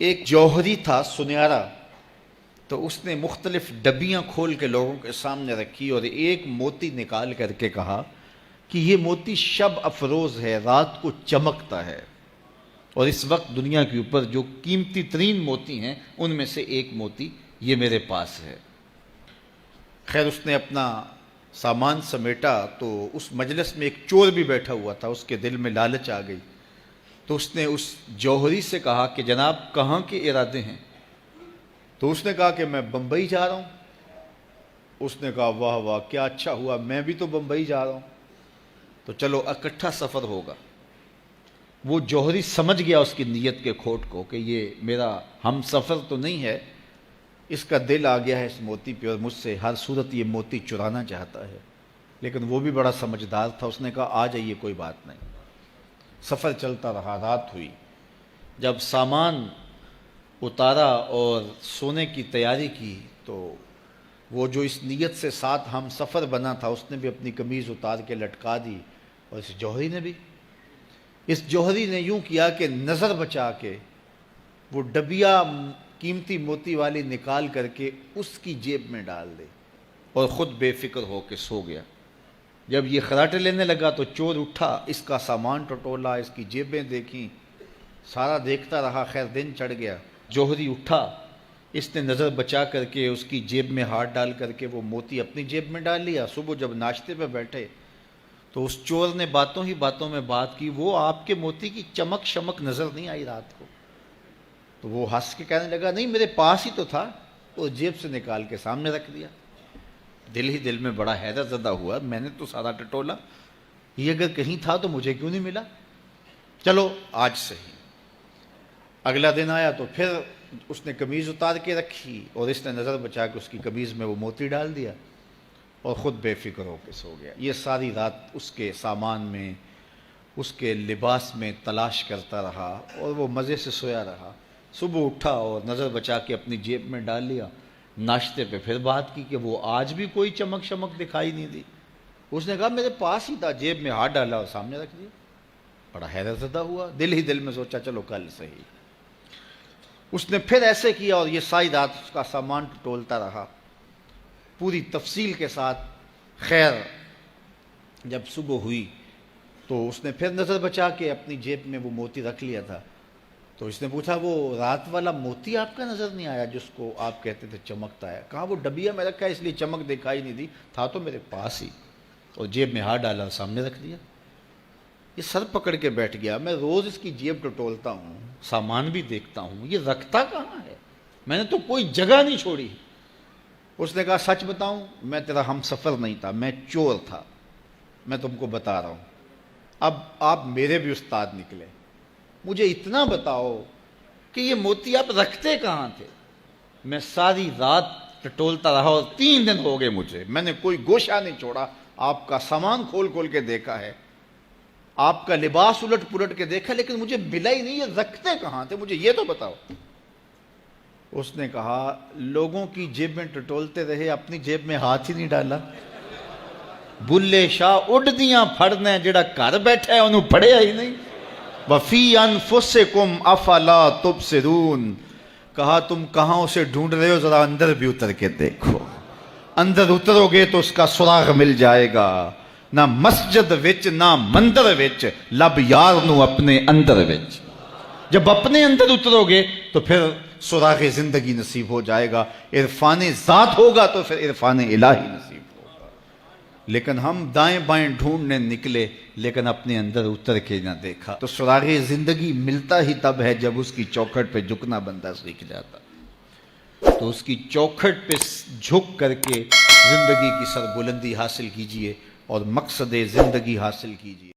ایک جوہری تھا سنہرا، تو اس نے مختلف ڈبیاں کھول کے لوگوں کے سامنے رکھی اور ایک موتی نکال کر کے کہا کہ یہ موتی شب افروز ہے، رات کو چمکتا ہے، اور اس وقت دنیا کے اوپر جو قیمتی ترین موتی ہیں ان میں سے ایک موتی یہ میرے پاس ہے۔ خیر اس نے اپنا سامان سمیٹا تو اس مجلس میں ایک چور بھی بیٹھا ہوا تھا، اس کے دل میں لالچ آ گئی، تو اس نے اس جوہری سے کہا کہ جناب کہاں کے ارادے ہیں؟ تو اس نے کہا کہ میں بمبئی جا رہا ہوں۔ اس نے کہا واہ واہ کیا اچھا ہوا، میں بھی تو بمبئی جا رہا ہوں، تو چلو اکٹھا سفر ہوگا۔ وہ جوہری سمجھ گیا اس کی نیت کے کھوٹ کو کہ یہ میرا ہم سفر تو نہیں ہے، اس کا دل آ گیا ہے اس موتی پہ اور مجھ سے ہر صورت یہ موتی چرانا چاہتا ہے۔ لیکن وہ بھی بڑا سمجھدار تھا، اس نے کہا آ جائیے کوئی بات نہیں۔ سفر چلتا رہا، رات ہوئی، جب سامان اتارا اور سونے کی تیاری کی تو وہ جو اس نیت سے ساتھ ہم سفر بنا تھا اس نے بھی اپنی قمیض اتار کے لٹکا دی، اور اس جوہری نے بھی۔ اس جوہری نے یوں کیا کہ نظر بچا کے وہ ڈبیا قیمتی موتی والی نکال کر کے اس کی جیب میں ڈال دے اور خود بے فکر ہو کے سو گیا۔ جب یہ خراٹے لینے لگا تو چور اٹھا، اس کا سامان ٹٹولا، اس کی جیبیں دیکھیں، سارا دیکھتا رہا۔ خیر دن چڑھ گیا، جوہری اٹھا، اس نے نظر بچا کر کے اس کی جیب میں ہاتھ ڈال کر کے وہ موتی اپنی جیب میں ڈال لیا۔ صبح جب ناشتے پہ بیٹھے تو اس چور نے باتوں ہی باتوں میں بات کی، وہ آپ کے موتی کی چمک شمک نظر نہیں آئی رات کو؟ تو وہ ہنس کے کہنے لگا نہیں میرے پاس ہی تو تھا، اور جیب سے نکال کے سامنے رکھ دیا۔ دل ہی دل میں بڑا حیرت زدہ ہوا، میں نے تو سارا ٹٹولا، یہ اگر کہیں تھا تو مجھے کیوں نہیں ملا؟ چلو آج صحیح۔ اگلا دن آیا تو پھر اس نے قمیض اتار کے رکھی اور اس نے نظر بچا کے اس کی قمیض میں وہ موتی ڈال دیا اور خود بے فکر ہو کے سو گیا۔ یہ ساری رات اس کے سامان میں، اس کے لباس میں تلاش کرتا رہا اور وہ مزے سے سویا رہا۔ صبح اٹھا اور نظر بچا کے اپنی جیب میں ڈال لیا۔ ناشتے پہ پھر بات کی کہ وہ آج بھی کوئی چمک شمک دکھائی نہیں دی۔ اس نے کہا میرے پاس ہی تھا، جیب میں ہاتھ ڈالا اور سامنے رکھ دیا۔ بڑا حیرت زدہ ہوا، دل ہی دل میں سوچا چلو کل صحیح۔ اس نے پھر ایسے کیا اور یہ ساری رات اس کا سامان ٹٹولتا رہا پوری تفصیل کے ساتھ۔ خیر جب صبح ہوئی تو اس نے پھر نظر بچا کے اپنی جیب میں وہ موتی رکھ لیا تھا، تو اس نے پوچھا وہ رات والا موتی آپ کا نظر نہیں آیا جس کو آپ کہتے تھے چمکتا ہے؟ کہا وہ ڈبیا میں رکھا ہے اس لیے چمک دکھائی نہیں دی، تھا تو میرے پاس ہی، اور جیب میں ہاتھ ڈالا اور سامنے رکھ دیا۔ یہ سر پکڑ کے بیٹھ گیا، میں روز اس کی جیب ٹٹولتا ہوں، سامان بھی دیکھتا ہوں، یہ رکھتا کہاں ہے؟ میں نے تو کوئی جگہ نہیں چھوڑی۔ اس نے کہا سچ بتاؤں میں تیرا ہم سفر نہیں تھا، میں چور تھا، میں تم کو بتا رہا ہوں۔ اب آپ میرے بھی استاد نکلے، مجھے اتنا بتاؤ کہ یہ موتی آپ رکھتے کہاں تھے؟ میں ساری رات ٹٹولتا رہا اور 3 دن ہو گئے مجھے، میں نے کوئی گوشہ نہیں چھوڑا، آپ کا سامان کھول کھول کے دیکھا ہے، آپ کا لباس الٹ پلٹ کے دیکھا، لیکن مجھے ملا ہی نہیں، یہ رکھتے کہاں تھے؟ مجھے یہ تو بتاؤ۔ اس نے کہا لوگوں کی جیب میں ٹٹولتے رہے، اپنی جیب میں ہاتھ ہی نہیں ڈالا۔ بلے شاہ اڈ دیاں پھڑنے، جڑا گھر بیٹھا ہے انہوں پڑھیا ہی نہیں۔ وفی انفسکم افلا تبصرون، کہا تم کہاں اسے ڈھونڈ رہے ہو، ذرا اندر بھی اتر کے دیکھو، اندر اترو گے تو اس کا سراغ مل جائے گا۔ نہ مسجد وچ نہ مندر وچ، لب یار نو اپنے اندر وچ۔ جب اپنے اندر اترو گے تو پھر سراغ زندگی نصیب ہو جائے گا، عرفان ذات ہوگا تو پھر عرفان الہی نصیب ہوگا۔ لیکن ہم دائیں بائیں ڈھونڈنے نکلے لیکن اپنے اندر اتر کے نہ دیکھا۔ تو سراغ زندگی ملتا ہی تب ہے جب اس کی چوکھٹ پہ جھکنا بندہ سیکھ جاتا۔ تو اس کی چوکھٹ پہ جھک کر کے زندگی کی سربلندی حاصل کیجئے اور مقصد زندگی حاصل کیجئے۔